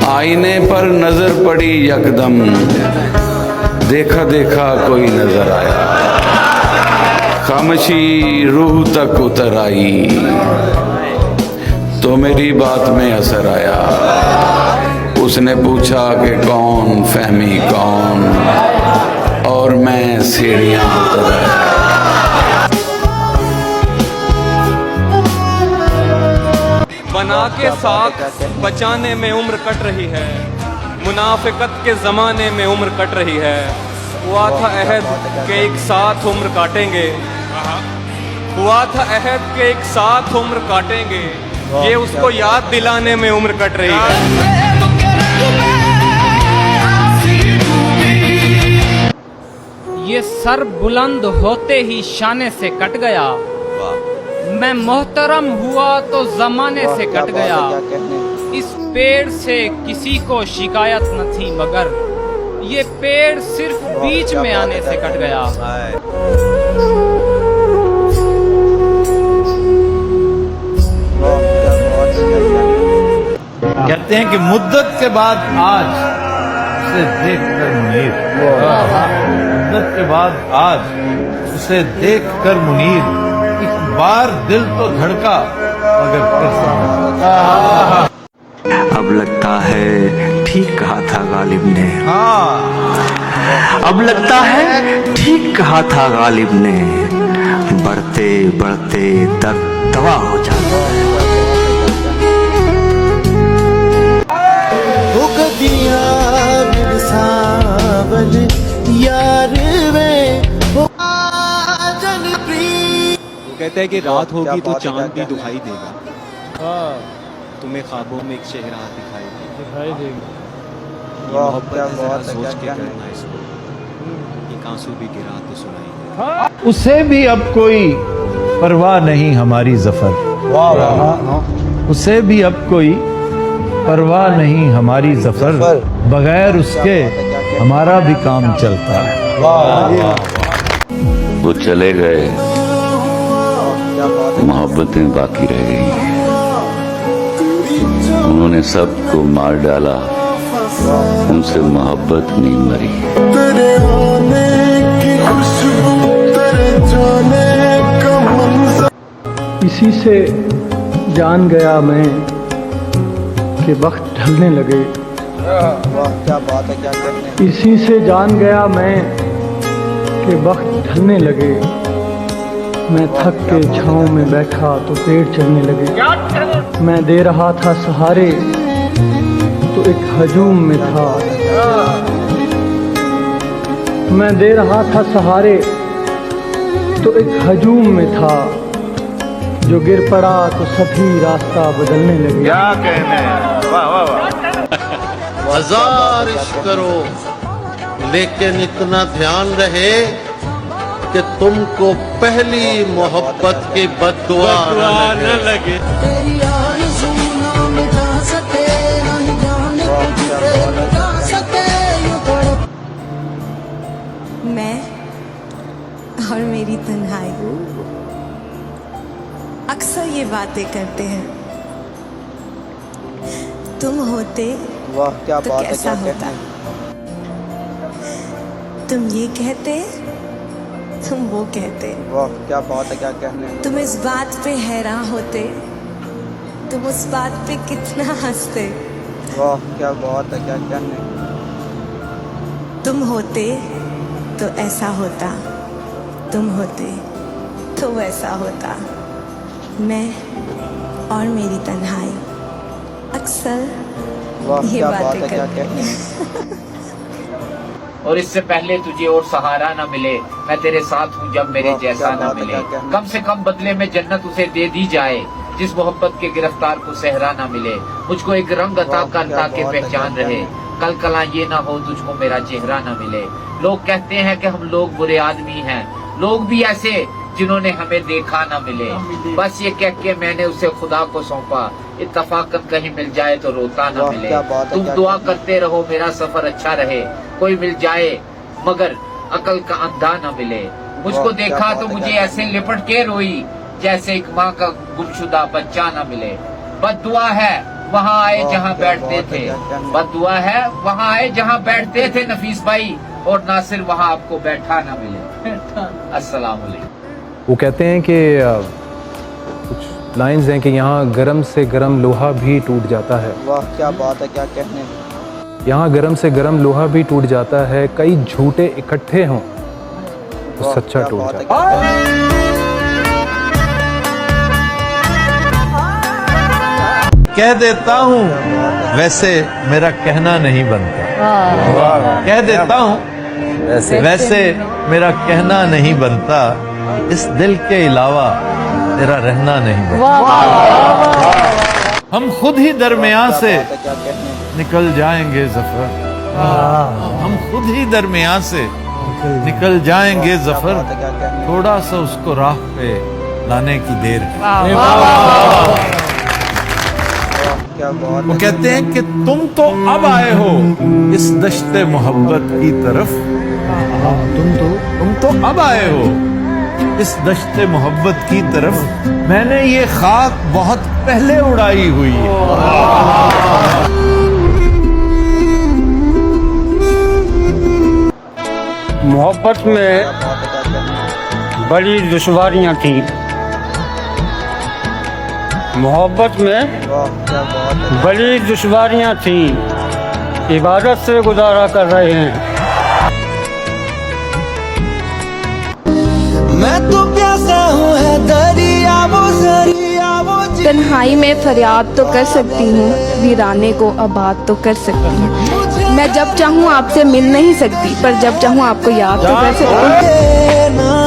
आईने पर नजर पड़ी यकदम, देखा देखा कोई नजर आया, खामोशी रूह तक उतर आई, तो मेरी बात में असर आया। उसने पूछा कि कौन, फहमी कौन, और मैं सीढ़ियां उतर आया। बना के साथ बचाने में उम्र कट रही है, मुनाफिकत के ज़माने में उम्र कट रही है। हुआ था अहद के एक साथ उम्र काटेंगे, हुआ था अहद के एक साथ उम्र काटेंगे, ये उसको याद दिलाने में उम्र कट रही है। ये सर बुलंद होते ही शाने से कट गया, मैं मोहतरम हुआ तो जमाने से कट गया। इस पेड़ से किसी को शिकायत न थी, मगर ये पेड़ सिर्फ बीच में आने से कट गया। कहते हैं कि मुद्दत के बाद आज उसे देखकर मुनीर, मुद्दत के बाद आज उसे देखकर मुनीर, एक बार दिल तो धड़का मगर फिर समझा। अब लगता है ठीक कहा था गालिब ने, अब लगता है ठीक कहा था गालिब ने, बढ़ते बढ़ते दर्द दवा हो जाता है। कहते हैं कि रात होगी तो चांद भी दिखाई देगा, तुम्हें ख्वाबों में एक चेहरा दिखाई देगा। मोहब्बत जरा सोच के करना इसको, एक आंसू भी गिरा तो सुनाई देगा। उसे भी अब कोई परवाह नहीं हमारी जफर, उसे भी अब कोई परवाह नहीं हमारी जफर, बगैर उसके हमारा भी काम चलता है। वो चले गए, मोहब्बतें बाकी रह गई। उन्होंने सबको मार डाला, उनसे मोहब्बत नहीं मरी। इसी से जान गया मैं कि वक्त ढलने लगे, क्या बात है, क्या कहने। इसी से जान गया मैं कि वक्त ढलने लगे, मैं थक के छाँव में बैठा तो पेड़ चलने लगे। मैं दे रहा था सहारे तो एक हजूम में था, मैं दे रहा था सहारे तो एक हजूम में था, जो गिर पड़ा तो सभी रास्ता बदलने लगे। क्या कहने, वाह वाह वाह। हजार इश्क करो लेकिन इतना ध्यान रहे कि तुमको पहली मोहब्बत की बद्दुआ न लगे। मैं और मेरी तन्हाई अक्सर ये बातें करते हैं, तुम होते वाह क्या तो बात कैसा है, होता। तुम ये कहते, तुम वो कहते, वाह क्या बात है, क्या कहने। तुम इस बात पे हैरान होते, तुम उस बात पे कितना हंसते। वाह क्या बात है, क्या कहने। तुम होते तो ऐसा होता, तुम होते तो वैसा होता। मैं और मेरी तन्हाई अक्सर ये बातें करते हैं। और इससे पहले तुझे और सहारा न मिले, मैं तेरे साथ हूँ जब मेरे जैसा न मिले। कम से कम बदले में जन्नत उसे दे दी जाए, जिस मोहब्बत के गिरफ्तार को सहरा न मिले। मुझको एक रंग अता कर ताकि पहचान रहे, कल कला ये ना हो तुझको मेरा चेहरा न मिले। लोग कहते हैं कि हम लोग बुरे आदमी हैं, लोग भी ऐसे जिन्होंने हमें देखा न मिले। बस ये कह के मैंने उसे खुदा को सौंपा, इत्तफाकन कहीं मिल जाए तो रोता न मिले। तुम दुआ करते रहो मेरा सफर अच्छा रहे, कोई मिल जाए मगर अकल का अंधा न मिले। मुझको देखा तो मुझे ऐसे लिपट के रोई, जैसे एक माँ का गुमशुदा बच्चा न मिले। बद्दुआ है वहाँ आए जहाँ बैठते थे, बद्दुआ है वहाँ आए जहाँ बैठते थे नफीस भाई, और नासिर वहाँ आपको बैठा ना मिले। अस्सलाम वालेकुम। वो कहते हैं कि कुछ लाइंस हैं कि यहाँ गरम से गरम लोहा भी टूट जाता है। वाह क्या बात है, क्या कहने। यहाँ गरम से गरम लोहा भी टूट जाता है, कई झूठे इकट्ठे हों तो सच्चा टूट जाता है। कह देता हूँ वैसे मेरा कहना नहीं बनता, कह देता हूँ वैसे मेरा कहना नहीं बनता, इस दिल के अलावा तेरा रहना नहीं बनता। हम खुद ही दरमियान से निकल जाएंगे ज़फ़र, हम खुद ही दरमियान से निकल जाएंगे ज़फ़र, थोड़ा सा उसको राह पे लाने की देर है। वो कहते हैं कि तुम तो अब आए हो इस दश्ते मोहब्बत की तरफ, तुम तो अब आए हो इस दश्ते मोहब्बत की तरफ, मैंने ये खाक बहुत पहले उड़ाई हुई है। मोहब्बत में बड़ी दुश्वारियां थी, मोहब्बत में बड़ी दुश्वारियां थी, इबादत से गुजारा कर रहे हैं। मैं तो प्यासा हूँ है दरिया वो तन्हाई में फरियाद तो कर सकती हूँ, वीराने को आबाद तो कर सकती हूँ। मैं जब चाहूँ आपसे मिल नहीं सकती, पर जब चाहूँ आपको याद तो कर सकती हूँ।